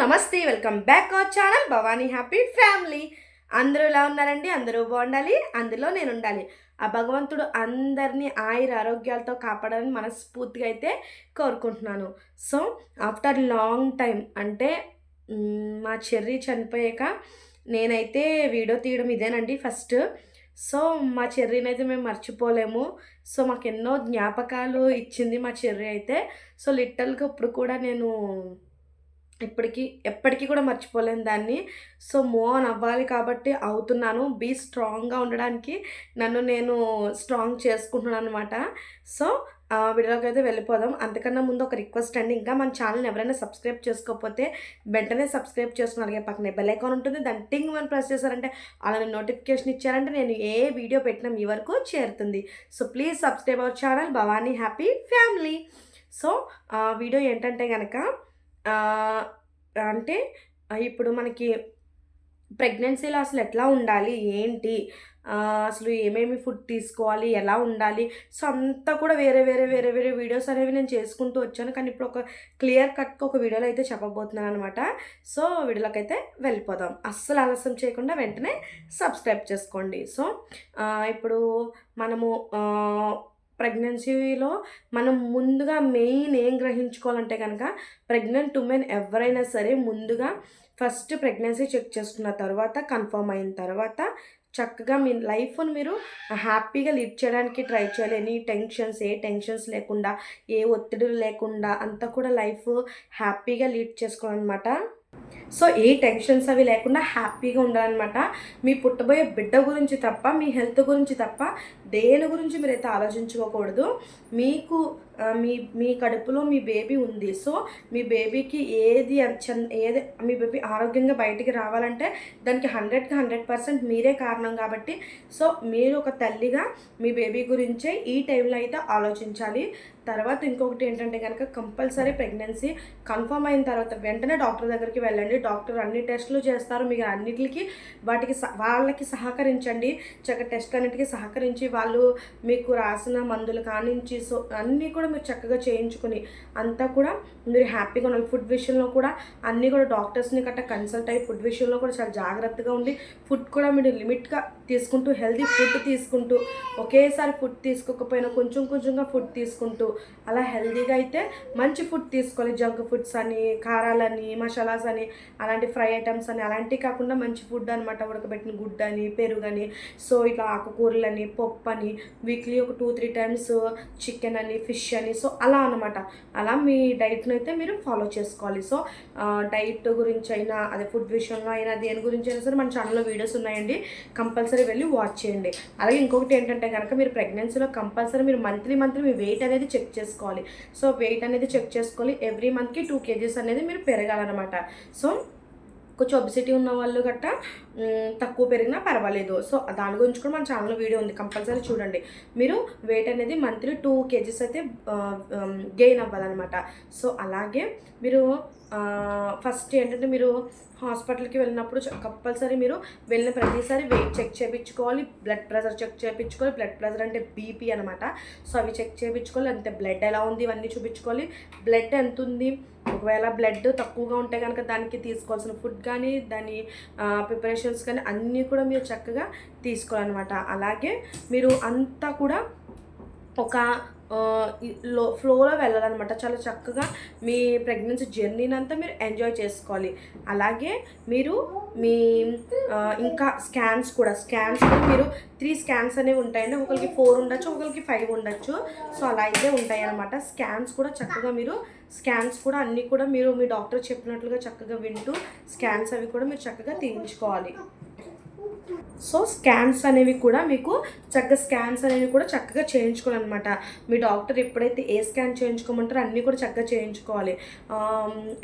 నమస్తే, welcome back our channel Bhavani happy family. అందరూ ఎలా ఉన్నారండి? అందరూ బాగుండాలి, అందులో నేను ఉండాలి. ఆ భగవంతుడు అందరినీ ఆయుర ఆరోగ్యాలతో కాపాడాలని మనస్ఫూర్తిగా అయితే కోరుకుంటున్నాను. సో ఆఫ్టర్ లాంగ్ టైం అంటే మా చెర్రీ చనిపోయాక నేనైతే వీడియో తీయడం ఇదేనండి ఫస్ట్. సో మా చెర్రీని అయితే మేము మర్చిపోలేము. సో మాకు ఎన్నో జ్ఞాపకాలు ఇచ్చింది మా చెర్రీ అయితే. సో లిటరల్గా ఇప్పుడు కూడా నేను ఎప్పటికీ కూడా మర్చిపోలేను దాన్ని. సో మూవ్ ఆన్ అవ్వాలి కాబట్టి అవుతున్నాను. స్ట్రాంగ్‌గా ఉండడానికి నన్ను నేను స్ట్రాంగ్ చేసుకుంటున్నాను అనమాట. సో వీడియోలోకైతే వెళ్ళిపోదాం. అంతకన్నా ముందు ఒక రిక్వెస్ట్ అండి, ఇంకా మన ఛానల్‌ని ఎవరైనా సబ్స్క్రైబ్ చేసుకోకపోతే వెంటనే సబ్స్క్రైబ్ చేసుకుని అలాగే పక్కనే బెల్ ఐకాన్ ఉంటుంది. దాన్ని టింగ్ అని ప్రెస్ చేశారంటే అలానే నోటిఫికేషన్ ఇచ్చారంటే నేను ఏ వీడియో పెట్టినా మీ వరకు చేరుతుంది. So please subscribe our channel Bhavani happy family. So video ఏంటంటే గనక అంటే ఇప్పుడు మనకి ప్రెగ్నెన్సీలో అసలు ఎట్లా ఉండాలి, ఏంటి, అసలు ఏమేమి ఫుడ్ తీసుకోవాలి, ఎలా ఉండాలి, సో అంతా కూడా వేరే వేరే వేరే వేరే వీడియోస్ అనేవి నేను చేసుకుంటూ వచ్చాను. కానీ ఇప్పుడు ఒక క్లియర్ కట్గా ఒక వీడియోలో అయితే చెప్పబోతున్నాను అనమాట. సో వీడియోలోకి అయితే వెళ్ళిపోదాం. అస్సలు ఆలస్యం చేయకుండా వెంటనే సబ్స్క్రైబ్ చేసుకోండి. సో ఇప్పుడు మనము ప్రెగ్నెన్సీలో మనం ముందుగా మెయిన్ ఏం గ్రహించుకోవాలంటే కనుక ప్రెగ్నెంట్ ఉమెన్ ఎవరైనా సరే ముందుగా ఫస్ట్ ప్రెగ్నెన్సీ చెక్ చేసుకున్న తర్వాత కన్ఫర్మ్ అయిన తర్వాత చక్కగా మీ లైఫ్ని మీరు హ్యాపీగా లీడ్ చేయడానికి ట్రై చేయాలి. ఏ టెన్షన్స్ లేకుండా, ఏ ఒత్తిడులు లేకుండా అంతా కూడా లైఫ్ హ్యాపీగా లీడ్ చేసుకోవాలన్నమాట. సో ఏ టెన్షన్స్ అవి లేకుండా హ్యాపీగా ఉండాలన్నమాట. మీ పుట్టబోయే బిడ్డ గురించి తప్ప, మీ హెల్త్ గురించి తప్ప దేని గురించి మీరైతే ఆలోచించుకోకూడదు. మీకు మీ కడుపులో మీ బేబీ ఉంది. సో మీ బేబీకి ఏది మీ బేబీ ఆరోగ్యంగా బయటికి రావాలంటే దానికి 100% మీరే కారణం కాబట్టి సో మీరు ఒక తల్లిగా మీ బేబీ గురించే ఈ టైంలో అయితే ఆలోచించాలి. తర్వాత ఇంకొకటి ఏంటంటే కనుక కంపల్సరీ ప్రెగ్నెన్సీ కన్ఫర్మ్ అయిన తర్వాత వెంటనే డాక్టర్ దగ్గరికి వెళ్ళండి. డాక్టర్ అన్ని టెస్టులు చేస్తారు. మీకు అన్నిటికి వాళ్ళకి సహకరించండి. టెస్ట్ అన్నిటికీ సహకరించి వాళ్ళు మీకు రాసిన మందులు కానించి సో అన్నీ కూడా మీరు చక్కగా చేయించుకుని అంతా కూడా మీరు హ్యాపీగా ఉండాలి. ఫుడ్ విషయంలో కూడా అన్నీ కూడా డాక్టర్స్ని కన్సల్ట్ అయ్యి ఫుడ్ విషయంలో కూడా చాలా జాగ్రత్తగా ఉండి ఫుడ్ కూడా మీరు లిమిట్గా తీసుకుంటూ హెల్తీ ఫుడ్ తీసుకుంటూ ఒకేసారి ఫుడ్ తీసుకోకపోయినా కొంచెం కొంచెంగా ఫుడ్ తీసుకుంటూ అలా హెల్తీగా అయితే మంచి ఫుడ్ తీసుకోవాలి. జంక్ ఫుడ్స్ అని, కారాలని, మసాలాస్ అని, అలాంటి ఫ్రై ఐటమ్స్ అని అలాంటివి కాకుండా మంచి ఫుడ్ అనమాట. ఉడకబెట్టిన గుడ్డు అని, పెరుగు అని, సో ఇట్లా ఆకుకూరలని, పప్పు అని, వీక్లీ ఒక 2-3 టైమ్స్ చికెన్ అని, ఫిష్ అని, సో అలా అనమాట. అలా మీ డైట్ను అయితే మీరు ఫాలో చేసుకోవాలి. సో డైట్ గురించి అయినా అదే ఫుడ్ విషయంలో అయినా దేని గురించి అయినా సరే మన ఛానల్లో వీడియోస్ ఉన్నాయండి, కంపల్సరీ వెళ్ళి వాచ్ చేయండి. అలాగే ఇంకొకటి ఏంటంటే కనుక మీరు ప్రెగ్నెన్సీలో కంపల్సరీ మీరు మంత్లీ మీ వెయిట్ అనేది చెక్ చేసుకోవాలి. సో వెయిట్ అనేది చెక్ చేసుకోవాలి. ఎవ్రీ మంత్కి 2 kgs అనేది మీరు పెరగాలన్నమాట. సో కొంచెం ఒబిసిటీ ఉన్న వాళ్ళు గట్టా తక్కువ పెరిగినా పర్వాలేదు. సో దాని గురించి కూడా మన ఛానల్లో వీడియో ఉంది, కంపల్సరీ చూడండి. మీరు వెయిట్ అనేది మంత్లీ 2 kgs అయితే గెయిన్ అవ్వాలన్నమాట. సో అలాగే మీరు ఫస్ట్ ఏంటంటే మీరు హాస్పిటల్కి వెళ్ళినప్పుడు కంపల్సరీ మీరు వెళ్ళిన ప్రతిసారి వెయిట్ చెక్ చేయించుకోవాలి, బ్లడ్ ప్రెషర్ చెక్ చేయించుకోవాలి. బ్లడ్ ప్రెషర్ అంటే బీపీ అనమాట. సో అవి చెక్ చేయించుకోవాలి. అంతే బ్లడ్ ఎలా ఉంది ఇవన్నీ చూపించుకోవాలి. బ్లడ్ ఎంత ఉంది, ఒకవేళ బ్లడ్ తక్కువగా ఉంటే కనుక దానికి తీసుకోవాల్సిన ఫుడ్ కానీ దాని ప్రిపరేషన్స్ కానీ అన్నీ కూడా మీరు చక్కగా తీసుకోవాలన్నమాట. అలాగే మీరు అంతా కూడా ఒక ఫ్లోలో వెళ్ళాలన్నమాట. చాలా చక్కగా మీ ప్రెగ్నెన్సీ జర్నీని అంతా మీరు ఎంజాయ్ చేసుకోవాలి. అలాగే మీరు మీ ఇంకా స్కాన్స్ కూడా మీరు 3 స్కాన్స్ అనేవి ఉంటాయండి. ఒకరికి 4 ఉండొచ్చు, ఒకరికి 5 ఉండొచ్చు. సో అలా అయితే ఉంటాయి అన్నమాట. స్కాన్స్ కూడా అన్నీ కూడా మీరు మీ డాక్టర్ చెప్పినట్లుగా చక్కగా వింటూ స్కాన్స్ అవి కూడా మీరు చక్కగా తీయించుకోవాలి. సో స్కాన్స్ అనేవి కూడా చక్కగా చేయించుకోవాలన్నమాట. మీ డాక్టర్ ఎప్పుడైతే ఏ స్కాన్ చేయించుకోమంటారో అన్నీ కూడా చక్కగా చేయించుకోవాలి.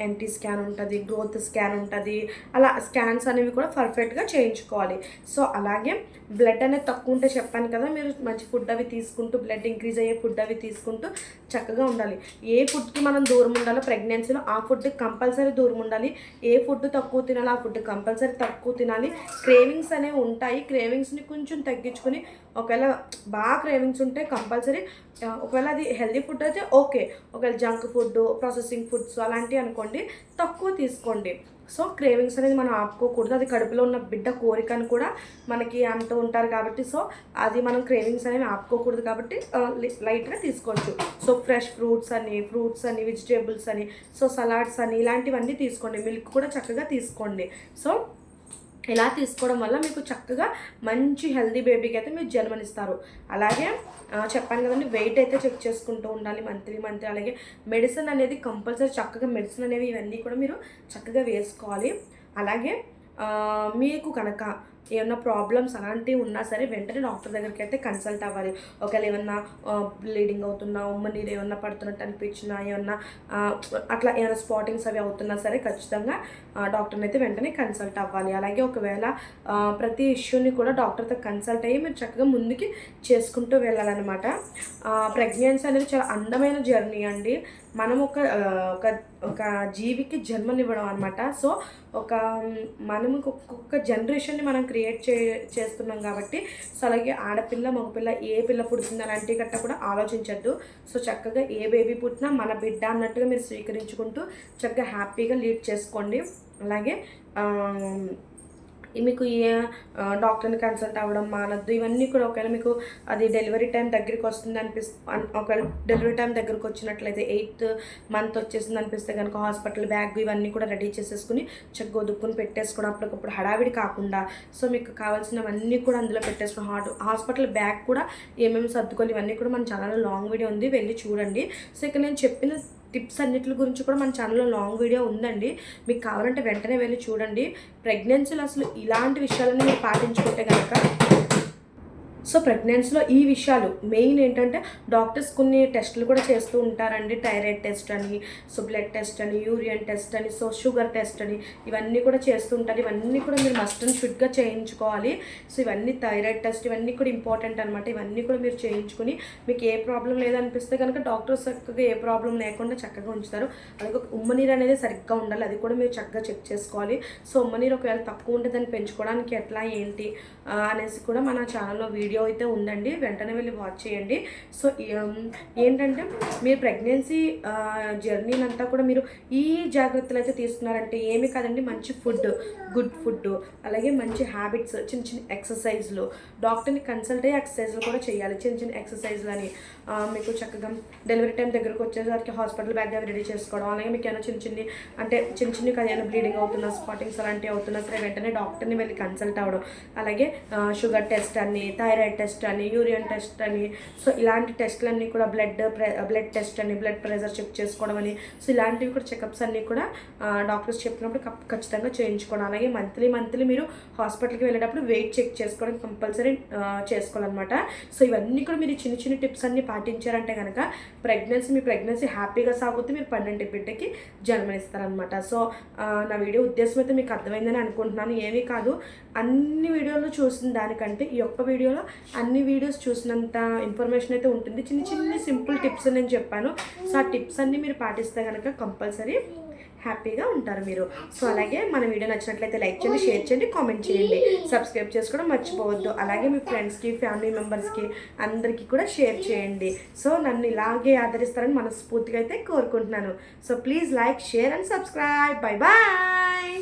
ఎన్టీ స్కాన్ ఉంటుంది, గ్రోత్ స్కాన్ ఉంటుంది, అలా స్కాన్స్ అనేవి కూడా పర్ఫెక్ట్గా చేయించుకోవాలి. సో అలాగే బ్లడ్ అనేది తక్కువ ఉంటే చెప్పాను కదా, మీరు మంచి ఫుడ్ అవి తీసుకుంటూ బ్లడ్ ఇంక్రీజ్ అయ్యే ఫుడ్ అవి తీసుకుంటూ చక్కగా ఉండాలి. ఏ ఫుడ్కి మనం దూరం ఉండాలో ప్రెగ్నెన్సీలో ఆ ఫుడ్ కంపల్సరీ దూరం ఉండాలి. ఏ ఫుడ్ తక్కువ తినాలో ఆ ఫుడ్ కంపల్సరీ తక్కువ తినాలి. క్రేవింగ్స్ క్రేవింగ్స్ అనేవి ఉంటాయి. క్రేవింగ్స్ని కొంచెం తగ్గించుకొని, ఒకవేళ బాగా క్రేవింగ్స్ ఉంటే కంపల్సరీ ఒకవేళ అది హెల్తీ ఫుడ్ అయితే ఓకే. ఒకవేళ జంక్ ఫుడ్, ప్రాసెసింగ్ ఫుడ్స్ అలాంటివి అనుకోండి తక్కువ తీసుకోండి. సో క్రేవింగ్స్ అనేది మనం ఆపుకోకూడదు. అది కడుపులో ఉన్న బిడ్డ కోరిక అని కూడా మనకి అంటూ ఉంటారు కాబట్టి, సో అది మనం క్రేవింగ్స్ అనేవి ఆపుకోకూడదు కాబట్టి లైట్గా తీసుకోవచ్చు. సో ఫ్రెష్ ఫ్రూట్స్ అని వెజిటేబుల్స్ అని, సో సలాడ్స్ అని ఇలాంటివన్నీ తీసుకోండి. మిల్క్ కూడా చక్కగా తీసుకోండి. సో ఇలా తీసుకోవడం వల్ల మీకు చక్కగా మంచి హెల్తీ బేబీకి అయితే మీరు జన్మనిస్తారు. అలాగే చెప్పాను కదండి, వెయిట్ అయితే చెక్ చేసుకుంటూ ఉండాలి మంత్లీ. అలాగే మెడిసిన్ అనేది కంపల్సరీ చక్కగా మెడిసిన్ అనేవి ఇవన్నీ కూడా మీరు చక్కగా వేసుకోవాలి. అలాగే మీకు కనుక ఏమన్నా ప్రాబ్లమ్స్ అలాంటివి ఉన్నా సరే వెంటనే డాక్టర్ దగ్గరికి అయితే కన్సల్ట్ అవ్వాలి. ఒకవేళ ఏమన్నా బ్లీడింగ్ అవుతున్నా, నీరు ఏమన్నా పడుతున్నట్టు అనిపించినా, ఏమన్నా అట్లా ఏమైనా స్పాటింగ్స్ అవి అవుతున్నా సరే ఖచ్చితంగా డాక్టర్ని అయితే వెంటనే కన్సల్ట్ అవ్వాలి. అలాగే ఒకవేళ ప్రతి ఇష్యూని కూడా డాక్టర్తో కన్సల్ట్ అయ్యి మీరు చక్కగా ముందుకి చేసుకుంటూ వెళ్ళాలన్నమాట. ప్రెగ్నెన్సీ అనేది చాలా అందమైన జర్నీ అండి. మనం ఒక జీవికి జన్మనివ్వడం అనమాట. సో మనము ఒక్కొక్క జనరేషన్ని మనం క్రియేట్ చేస్తున్నాం కాబట్టి, సో అలాగే ఆడపిల్ల మగపిల్ల ఏ పిల్ల పుడుతుంది అలాంటి గట్ట కూడా ఆలోచించద్దు. సో చక్కగా ఏ బేబీ పుట్టినా మన బిడ్డ అన్నట్టుగా మీరు స్వీకరించుకుంటూ చక్కగా హ్యాపీగా లీడ్ చేసుకోండి. అలాగే మీకు ఏ డాక్టర్ని కన్సల్ట్ అవ్వడం మానద్దు. ఇవన్నీ కూడా ఒకవేళ మీకు అది డెలివరీ టైం దగ్గరికి వస్తుంది ఒకవేళ డెలివరీ టైం దగ్గరికి వచ్చినట్లయితే 8th మంత్ వచ్చేసింది అనిపిస్తే కనుక హాస్పిటల్ బ్యాగ్ ఇవన్నీ కూడా రెడీ చేసేసుకుని చక్కగా దుక్కుని పెట్టేసుకోవడం. అప్పటికప్పుడు హడావిడి కాకుండా సో మీకు కావాల్సినవన్నీ కూడా అందులో పెట్టేసుకోవడం. హాస్పిటల్ బ్యాగ్ కూడా ఏమేమి సర్దుకోవాలి ఇవన్నీ కూడా మన ఛానల్లో లాంగ్ వీడియో ఉంది, వెళ్ళి చూడండి. సో ఇక్కడ నేను చెప్పిన టిప్స్ అన్నిటి గురించి కూడా మన ఛానల్లో లాంగ్ వీడియో ఉందండి, మీకు కావాలంటే వెంటనే వెళ్ళి చూడండి. ప్రెగ్నెన్సీలో అసలు ఇలాంటి విషయాలన్నీ మీరు పాటించుకుంటే కనుక, సో ప్రెగ్నెన్సీలో ఈ విషయాలు మెయిన్ ఏంటంటే డాక్టర్స్ కొన్ని టెస్టులు కూడా చేస్తూ ఉంటారండి. థైరాయిడ్ టెస్ట్ అని, సో బ్లడ్ టెస్ట్ అని, యూరియన్ టెస్ట్ అని, సో షుగర్ టెస్ట్ అని ఇవన్నీ కూడా చేస్తూ ఉంటారు. ఇవన్నీ కూడా మీరు మస్ట్ అండ్ షుడ్గా చేయించుకోవాలి. సో ఇవన్నీ థైరాయిడ్ టెస్ట్ ఇవన్నీ కూడా ఇంపార్టెంట్ అనమాట. ఇవన్నీ కూడా మీరు చేయించుకుని మీకు ఏ ప్రాబ్లం లేదనిపిస్తే కనుక డాక్టర్స్ చక్కగా ఏ ప్రాబ్లం లేకుండా చక్కగా ఉంచుతారు. అలాగే ఉమ్మనీరు అనేది సరిగ్గా ఉండాలి, అది కూడా మీరు చక్కగా చెక్ చేసుకోవాలి. సో ఉమ్మనీరు ఒకవేళ తక్కువ ఉంటే దాన్ని పెంచుకోవడానికి ఎట్లా ఏంటి అనేసి కూడా మన ఛానల్లో వీడియో అయితే ఉందండి, వెంటనే వెళ్ళి వాచ్ చేయండి. సో ఏంటంటే మీరు ప్రెగ్నెన్సీ జర్నీని అంతా కూడా మీరు ఈ జాగ్రత్తలు అయితే తీసుకున్నారంటే ఏమీ కాదండి, మంచి ఫుడ్, గుడ్ ఫుడ్, అలాగే మంచి హ్యాబిట్స్, చిన్న ఎక్సర్సైజ్లు, డాక్టర్ని కన్సల్ట్ అయ్యి ఎక్సర్సైజ్లు కూడా చేయాలి. చిన్న ఎక్సర్సైజ్లు అని మీకు చక్కగా డెలివరీ టైం దగ్గరకు వచ్చేసరికి హాస్పిటల్ బ్యాగ్ అవి రెడీ చేసుకోవడం. అలాగే మీకు ఏమైనా చిన్న కదా ఏమైనా బ్లీడింగ్ అవుతున్నా, స్పాటింగ్స్ అలాంటివి అవుతున్నా సరే వెంటనే డాక్టర్ని వెళ్ళి కన్సల్ట్ అవ్వడం. అలాగే షుగర్ టెస్ట్ అని, థైరాయిడ్ టెస్ట్ అని, యూరియన్ టెస్ట్ అని, సో ఇలాంటి టెస్ట్లన్నీ కూడా బ్లడ్ టెస్ట్ అని, బ్లడ్ ప్రెషర్ చెక్ చేసుకోవడం అని, సో ఇలాంటివి కూడా చెకప్స్ అన్నీ కూడా డాక్టర్స్ చెప్పినప్పుడు ఖచ్చితంగా చేయించుకోవడం. అలాగే మంత్లీ మీరు హాస్పిటల్కి వెళ్ళేటప్పుడు వెయిట్ చెక్ చేసుకోవడం కంపల్సరీ చేసుకోవాలన్నమాట. సో ఇవన్నీ కూడా మీరు చిన్న టిప్స్ అన్నీ పాటించారంటే కనుక మీ ప్రెగ్నెన్సీ హ్యాపీగా సాగుతూ మీరు 12 బిడ్డకి జన్మనిస్తారనమాట. సో నా వీడియో ఉద్దేశం అయితే మీకు అర్థమైందని అనుకుంటున్నాను. ఏమీ కాదు, అన్ని వీడియోలు చూసిన దానికంటే ఈ ఒక్క వీడియోలో అన్ని వీడియోస్ చూసినంత ఇన్ఫర్మేషన్ అయితే ఉంటుంది. చిన్న సింపుల్ టిప్స్ నేను చెప్పాను. సో ఆ టిప్స్ అన్నీ మీరు పాటిస్తే కనుక కంపల్సరీ హ్యాపీగా ఉంటారు మీరు. సో అలాగే మన వీడియో నచ్చినట్లయితే లైక్ చేయండి, షేర్ చేయండి, కామెంట్ చేయండి, సబ్స్క్రైబ్ చేసుకోవడం మర్చిపోవద్దు. అలాగే మీ ఫ్రెండ్స్కి, ఫ్యామిలీ మెంబర్స్కి అందరికీ కూడా షేర్ చేయండి. సో నన్ను ఇలాగే ఆదరిస్తారని మనస్ఫూర్తిగా అయితే కోరుకుంటున్నాను. So please like, share and subscribe. Bye bye.